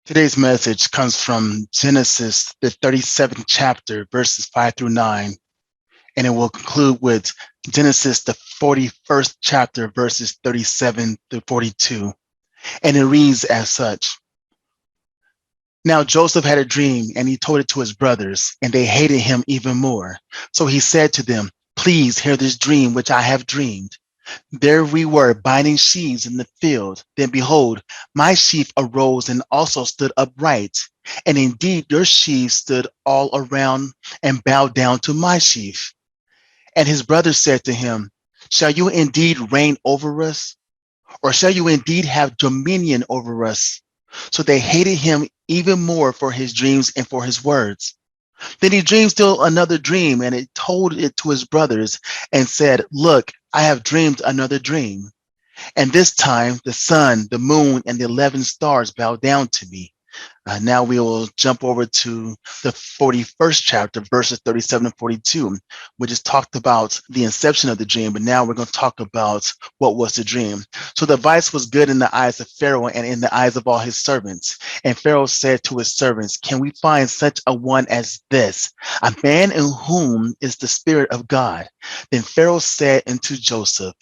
Today's message comes from Genesis, the 37th chapter, verses 5 through 9, and it will conclude with Genesis, the 41st chapter, verses 37 through 42. And it reads as such. Now Joseph had a dream, and he told it to his brothers, and they hated him even more. So he said to them, "Please hear this dream which I have dreamed. There we were binding sheaves in the field. Then behold, my sheaf arose and also stood upright. And indeed your sheaves stood all around and bowed down to my sheaf." And his brothers said to him, "Shall you indeed reign over us? Or shall you indeed have dominion over us?" So they hated him even more for his dreams and for his words. Then he dreamed still another dream, and he told it to his brothers and said, "Look, I have dreamed another dream. And this time the sun, the moon, and the 11 stars bow down to me." Now we will jump over to the 41st chapter, verses 37 and 42, which is talked about the inception of the dream. But now we're going to talk about what was the dream. So the advice was good in the eyes of Pharaoh and in the eyes of all his servants. And Pharaoh said to his servants, "Can we find such a one as this, a man in whom is the Spirit of God?" Then Pharaoh said unto Joseph,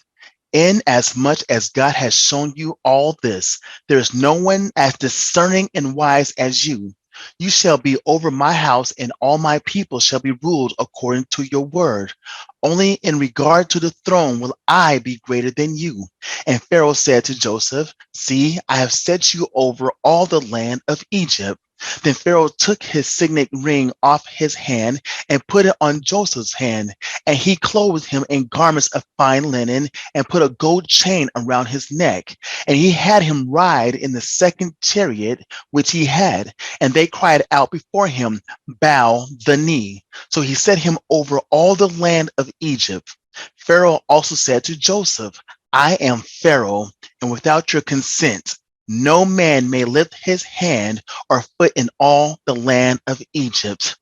"Inasmuch as God has shown you all this, there is no one as discerning and wise as you. You shall be over my house, and all my people shall be ruled according to your word. Only in regard to the throne will I be greater than you." And Pharaoh said to Joseph, "See, I have set you over all the land of Egypt." Then Pharaoh took his signet ring off his hand and put it on Joseph's hand, and he clothed him in garments of fine linen and put a gold chain around his neck. And he had him ride in the second chariot which he had, and they cried out before him, "Bow the knee." So he set him over all the land of Egypt. Pharaoh also said to Joseph, "I am Pharaoh, and without your consent, no man may lift his hand or foot in all the land of Egypt."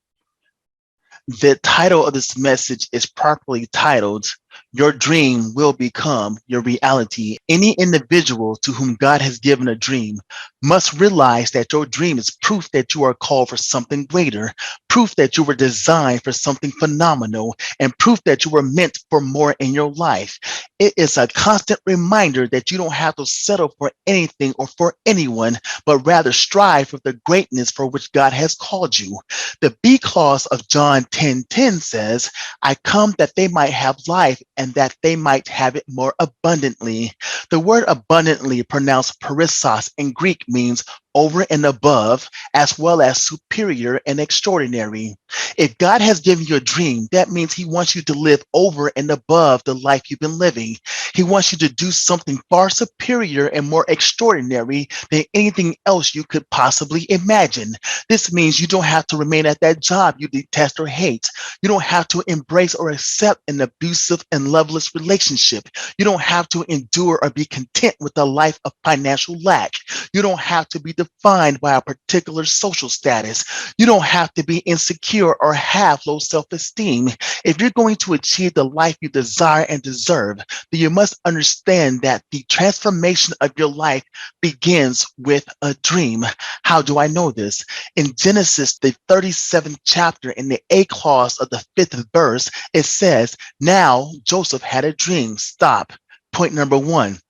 The title of this message is properly titled, "Your Dream Will Become Your Reality." Any individual to whom God has given a dream must realize that your dream is proof that you are called for something greater, proof that you were designed for something phenomenal, and proof that you were meant for more in your life. It is a constant reminder that you don't have to settle for anything or for anyone, but rather strive for the greatness for which God has called you. The B clause of John 10:10 says, "I come that they might have life and that they might have it more abundantly." The word abundantly, pronounced perissos in Greek, means over and above, as well as superior and extraordinary. If God has given you a dream, that means he wants you to live over and above the life you've been living. He wants you to do something far superior and more extraordinary than anything else you could possibly imagine. This means you don't have to remain at that job you detest or hate. You don't have to embrace or accept an abusive and loveless relationship. You don't have to endure or be content with a life of financial lack. You don't have to be defined by a particular social status. You don't have to be insecure or have low self-esteem. If you're going to achieve the life you desire and deserve, then you must understand that the transformation of your life begins with a dream. How do I know this? In Genesis, the 37th chapter, in the A clause of the 5th verse, it says, "Now Joseph had a dream." Stop. Point number one.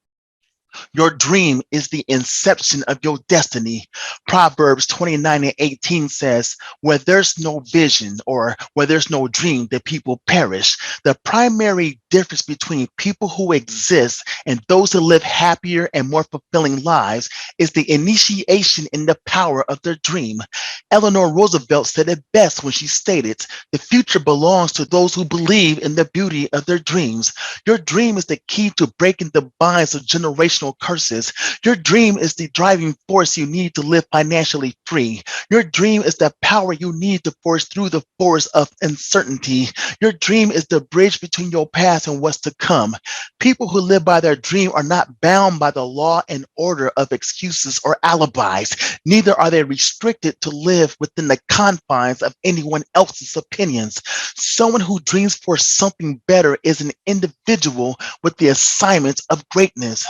Your dream is the inception of your destiny. Proverbs 29:18 says, "Where there's no vision or where there's no dream, the people perish." The primary difference between people who exist and those who live happier and more fulfilling lives is the initiation in the power of their dream. Eleanor Roosevelt said it best when she stated, "The future belongs to those who believe in the beauty of their dreams." Your dream is the key to breaking the binds of generational curses. Your dream is the driving force you need to live financially free. Your dream is the power you need to force through the forest of uncertainty. Your dream is the bridge between your past and what's to come. People who live by their dream are not bound by the law and order of excuses or alibis. Neither are they restricted to live within the confines of anyone else's opinions. Someone who dreams for something better is an individual with the assignment of greatness.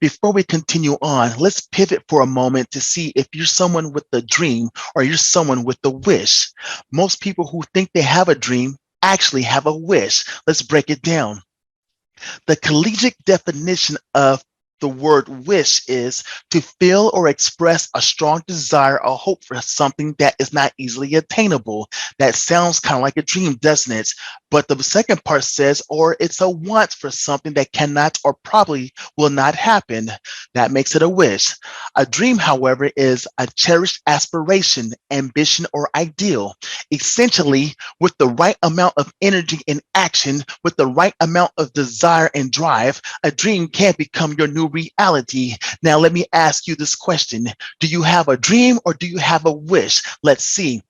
Before we continue on, let's pivot for a moment to see if you're someone with a dream or you're someone with a wish. Most people who think they have a dream actually have a wish. Let's break it down. The collegiate definition of the word wish is to feel or express a strong desire or hope for something that is not easily attainable. That sounds kind of like a dream, doesn't it? But the second part says, or it's a want for something that cannot or probably will not happen. That makes it a wish. A dream, however, is a cherished aspiration, ambition, or ideal. Essentially, with the right amount of energy and action, with the right amount of desire and drive, a dream can become your new reality. Now, let me ask you this question. Do you have a dream or do you have a wish? Let's see.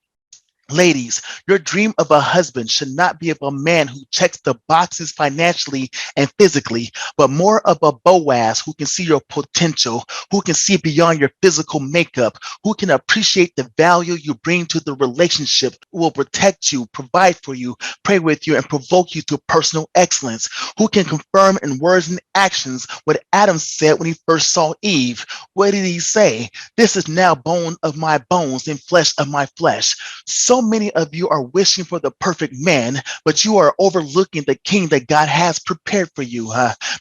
Ladies, your dream of a husband should not be of a man who checks the boxes financially and physically, but more of a Boaz who can see your potential, who can see beyond your physical makeup, who can appreciate the value you bring to the relationship, will protect you, provide for you, pray with you, and provoke you to personal excellence, who can confirm in words and actions what Adam said when he first saw Eve. What did he say? This is now bone of my bones and flesh of my flesh. So many of you are wishing for the perfect man, but you are overlooking the king that God has prepared for you.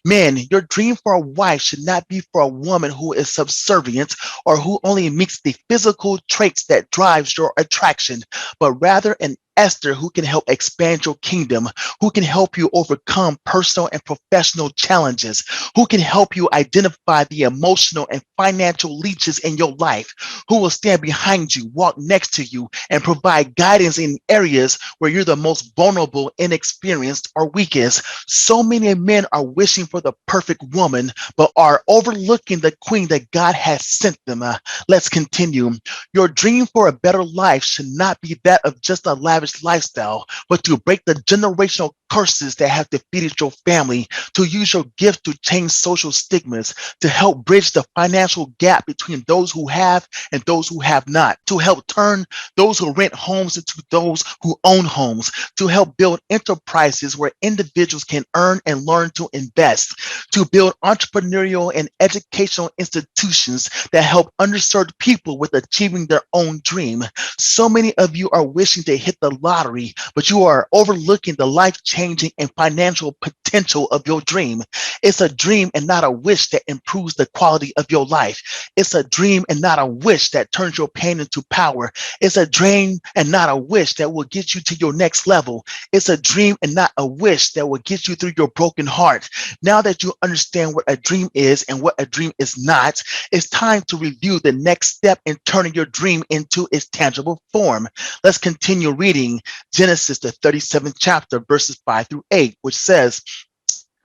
Men, your dream for a wife should not be for a woman who is subservient or who only meets the physical traits that drives your attraction, but rather an Esther who can help expand your kingdom, who can help you overcome personal and professional challenges, who can help you identify the emotional and financial leeches in your life, who will stand behind you, walk next to you, and provide guidance in areas where you're the most vulnerable, inexperienced, or weakest. So many men are wishing for the perfect woman, but are overlooking the queen that God has sent them. Let's continue. Your dream for a better life should not be that of just a lavish lifestyle, but to break the generational curses that have defeated your family, to use your gift to change social stigmas, to help bridge the financial gap between those who have and those who have not, to help turn those who rent homes into those who own homes, to help build enterprises where individuals can earn and learn to invest, to build entrepreneurial and educational institutions that help underserved people with achieving their own dream. So many of you are wishing to hit the lottery, but you are overlooking the life-changing and financial potential of your dream. It's a dream and not a wish that improves the quality of your life. It's a dream and not a wish that turns your pain into power. It's a dream and not a wish that will get you to your next level. It's a dream and not a wish that will get you through your broken heart. Now that you understand what a dream is and what a dream is not, it's time to review the next step in turning your dream into its tangible form. Let's continue reading Genesis, the 37th chapter, verses 5 through 8, which says,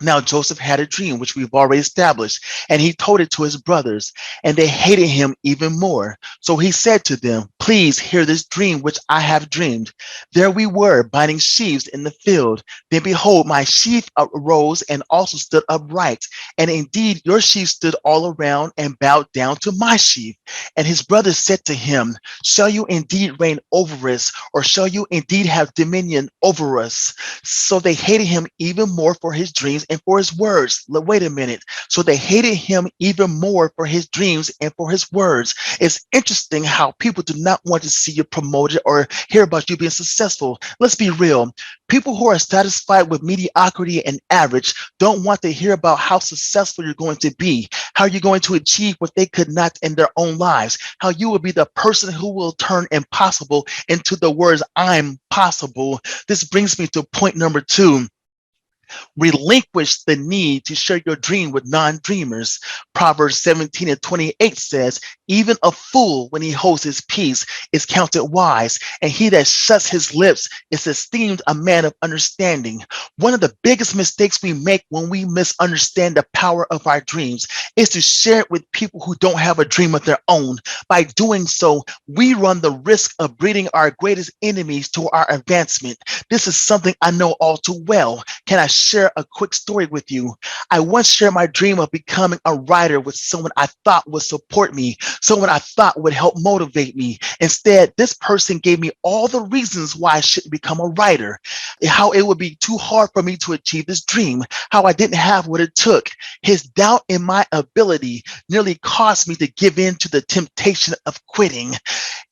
now Joseph had a dream, which we've already established, and he told it to his brothers, and they hated him even more. So he said to them, please hear this dream which I have dreamed. There we were, binding sheaves in the field. Then behold, my sheaf arose and also stood upright. And indeed, your sheaf stood all around and bowed down to my sheaf. And his brothers said to him, shall you indeed reign over us, or shall you indeed have dominion over us? So they hated him even more for his dreams and for his words. Wait a minute. So they hated him even more for his dreams and for his words. It's interesting how people do not want to see you promoted or hear about you being successful. Let's be real. People who are satisfied with mediocrity and average don't want to hear about how successful you're going to be, how you're going to achieve what they could not in their own lives, how you will be the person who will turn impossible into the words, I'm possible. This brings me to point number 2. Relinquish the need to share your dream with non-dreamers. Proverbs 17 and 28 says, even a fool, when he holds his peace, is counted wise, and he that shuts his lips is esteemed a man of understanding. One of the biggest mistakes we make when we misunderstand the power of our dreams is to share it with people who don't have a dream of their own. By doing so, we run the risk of breeding our greatest enemies to our advancement. This is something I know all too well. Can I share a quick story with you. I once shared my dream of becoming a writer with someone I thought would support me, someone I thought would help motivate me. Instead, this person gave me all the reasons why I shouldn't become a writer, how it would be too hard for me to achieve this dream, how I didn't have what it took. His doubt in my ability nearly caused me to give in to the temptation of quitting.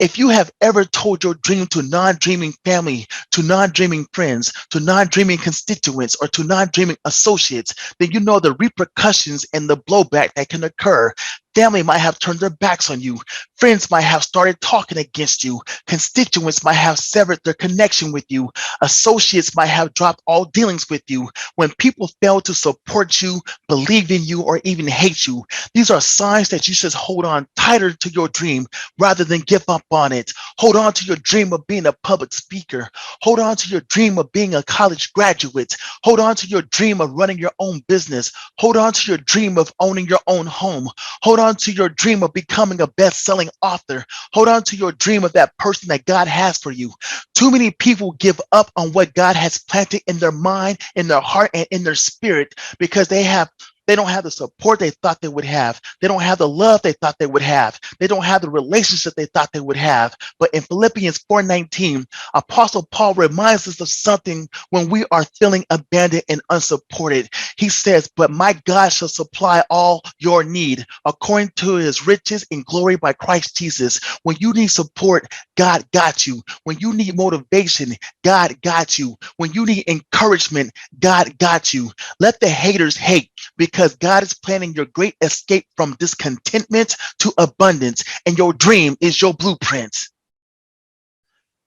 If you have ever told your dream to non-dreaming family, to non-dreaming friends, to non-dreaming constituents, or to non-dreaming associates, then you know the repercussions and the blowback that can occur. Family might have turned their backs on you. Friends might have started talking against you. Constituents might have severed their connection with you. Associates might have dropped all dealings with you. When people fail to support you, believe in you, or even hate you, these are signs that you should hold on tighter to your dream rather than give up on it. Hold on to your dream of being a public speaker. Hold on to your dream of being a college graduate. Hold on to your dream of running your own business. Hold on to your dream of owning your own home. Hold on to your dream of becoming a best-selling author. Hold on to your dream of that person that God has for you. Too many people give up on what God has planted in their mind, in their heart, and in their spirit because they don't have the support they thought they would have. They don't have the love they thought they would have. They don't have the relationship they thought they would have. But in Philippians 4:19, Apostle Paul reminds us of something when we are feeling abandoned and unsupported. He says, "But my God shall supply all your need according to his riches in glory by Christ Jesus." When you need support, God got you. When you need motivation, God got you. When you need encouragement, God got you. Let the haters hate, because God is planning your great escape from discontentment to abundance, and your dream is your blueprint.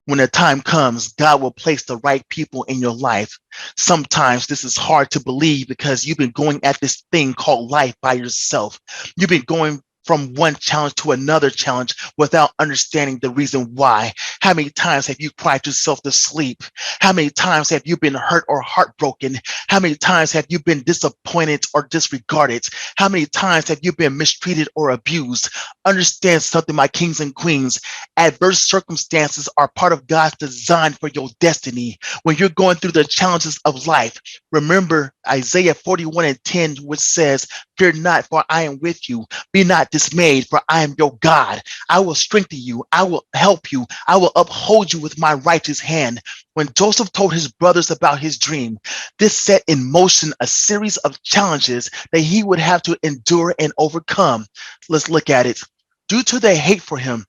When the time comes, God will place the right people in your life. Sometimes this is hard to believe because you've been going at this thing called life by yourself. You've been going from one challenge to another challenge without understanding the reason why. How many times have you cried yourself to sleep? How many times have you been hurt or heartbroken? How many times have you been disappointed or disregarded? How many times have you been mistreated or abused? Understand something, my kings and queens. Adverse circumstances are part of God's design for your destiny. When you're going through the challenges of life, remember Isaiah 41:10, which says, "Fear not, for I am with you. Be not dismayed, for I am your God. I will strengthen you. I will help you. I will uphold you with my righteous hand." When Joseph told his brothers about his dream, this set in motion a series of challenges that he would have to endure and overcome. Let's look at it. Due to their hate for him,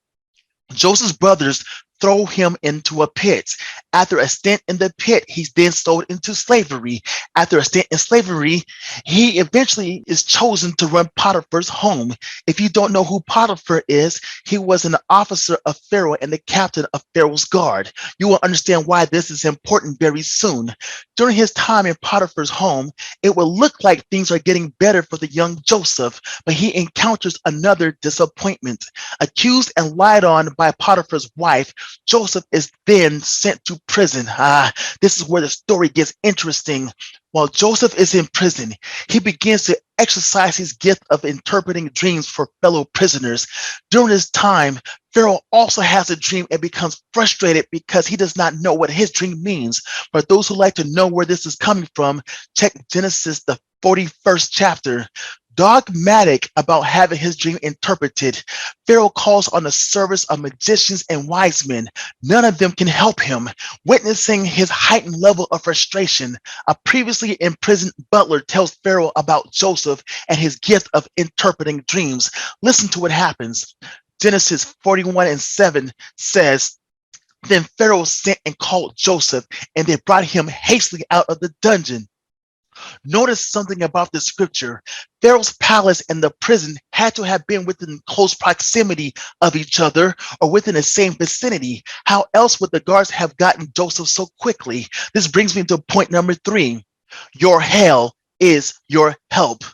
Joseph's brothers throw him into a pit. After a stint in the pit, he's then sold into slavery. After a stint in slavery, he eventually is chosen to run Potiphar's home. If you don't know who Potiphar is, he was an officer of Pharaoh and the captain of Pharaoh's guard. You will understand why this is important very soon. During his time in Potiphar's home, it will look like things are getting better for the young Joseph, but he encounters another disappointment. Accused and lied on by Potiphar's wife, Joseph is then sent to prison. This is where the story gets interesting. While Joseph is in prison, he begins to exercise his gift of interpreting dreams for fellow prisoners. During this time, Pharaoh also has a dream and becomes frustrated because he does not know what his dream means. For those who like to know where this is coming from, check Genesis, the 41st chapter. Dogmatic about having his dream interpreted, Pharaoh calls on the service of magicians and wise men. None of them can help him. Witnessing his heightened level of frustration, a previously imprisoned butler tells Pharaoh about Joseph and his gift of interpreting dreams. Listen to what happens. Genesis 41:7 says, "Then Pharaoh sent and called Joseph, and they brought him hastily out of the dungeon." Notice something about the scripture. Pharaoh's palace and the prison had to have been within close proximity of each other or within the same vicinity. How else would the guards have gotten Joseph so quickly? This brings me to point number 3. Your hell is your help.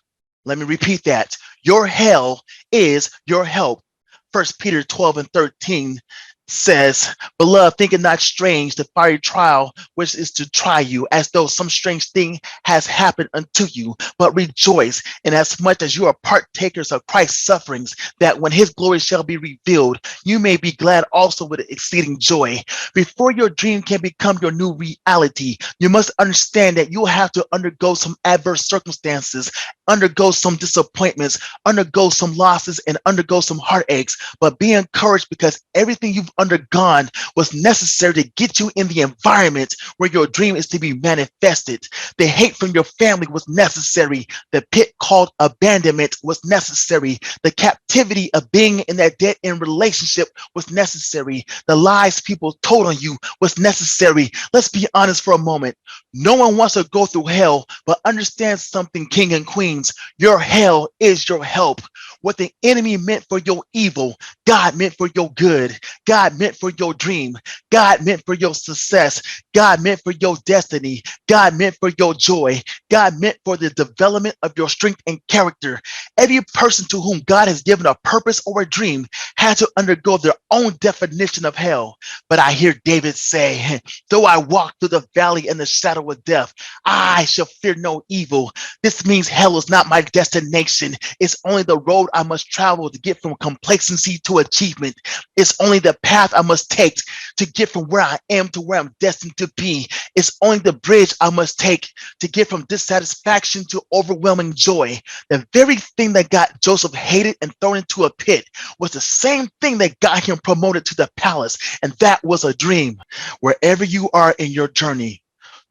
Let me repeat that. Your hell is your help. 1 Peter 12:13 says, "Beloved, think it not strange the fiery trial which is to try you, as though some strange thing has happened unto you. But rejoice, inasmuch as you are partakers of Christ's sufferings, that when his glory shall be revealed, you may be glad also with exceeding joy." Before your dream can become your new reality, you must understand that you will have to undergo some adverse circumstances, undergo some disappointments, undergo some losses, and undergo some heartaches. But be encouraged, because everything you've undergone was necessary to get you in the environment where your dream is to be manifested. The hate from your family was necessary. The pit called abandonment was necessary. The captivity of being in that dead end relationship was necessary. The lies people told on you was necessary. Let's be honest for a moment. No one wants to go through hell, but understand something, king and queens. Your hell is your help. What the enemy meant for your evil, God meant for your good. God meant for your dream. God meant for your success. God meant for your destiny. God meant for your joy. God meant for the development of your strength and character. Every person to whom God has given a purpose or a dream had to undergo their own definition of hell. But I hear David say, "Though I walk through the valley in the shadow of death, I shall fear no evil." This means hell is not my destination. It's only the road I must travel to get from complacency to achievement. It's only the path I must take to get from where I am to where I'm destined to be. It's only the bridge I must take to get from dissatisfaction to overwhelming joy. The very thing that got Joseph hated and thrown into a pit was the same thing that got him promoted to the palace, and that was a dream. Wherever you are in your journey,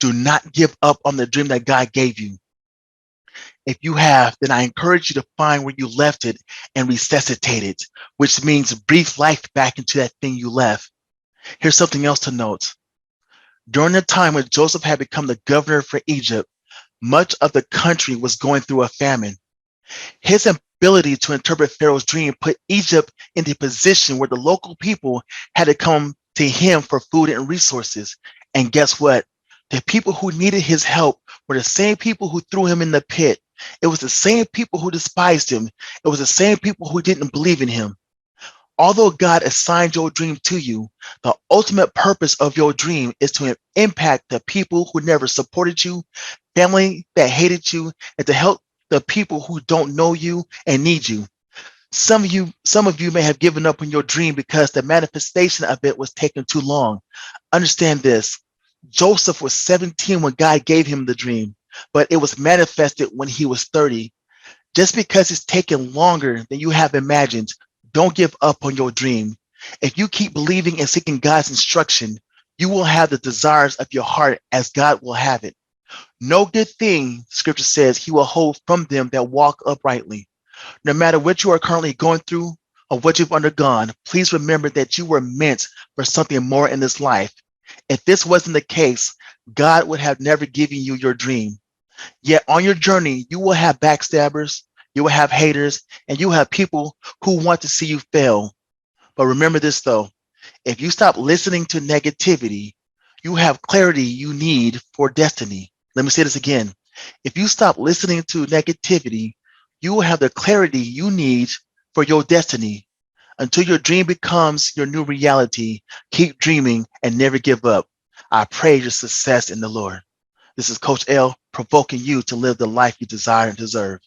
do not give up on the dream that God gave you. If you have, then I encourage you to find where you left it and resuscitate it, which means breathe life back into that thing you left. Here's something else to note. During the time when Joseph had become the governor for Egypt, much of the country was going through a famine. His ability to interpret Pharaoh's dream put Egypt in the position where the local people had to come to him for food and resources. And guess what? The people who needed his help were the same people who threw him in the pit. It was the same people who despised him. It was the same people who didn't believe in him. Although God assigned your dream to you, the ultimate purpose of your dream is to impact the people who never supported you, family that hated you, and to help the people who don't know you and need you. Some of you may have given up on your dream because the manifestation of it was taking too long. Understand this. Joseph was 17 when God gave him the dream, but it was manifested when he was 30. Just because it's taken longer than you have imagined, don't give up on your dream. If you keep believing and seeking God's instruction, you will have the desires of your heart as God will have it. No good thing, scripture says, he will hold from them that walk uprightly. No matter what you are currently going through or what you've undergone, please remember that you were meant for something more in this life. If this wasn't the case, God would have never given you your dream. Yet on your journey, you will have backstabbers, you will have haters, and you will have people who want to see you fail. But remember this though, if you stop listening to negativity, you have clarity you need for destiny. Let me say this again. If you stop listening to negativity, you will have the clarity you need for your destiny. Until your dream becomes your new reality, keep dreaming and never give up. I pray your success in the Lord. This is Coach L, provoking you to live the life you desire and deserve.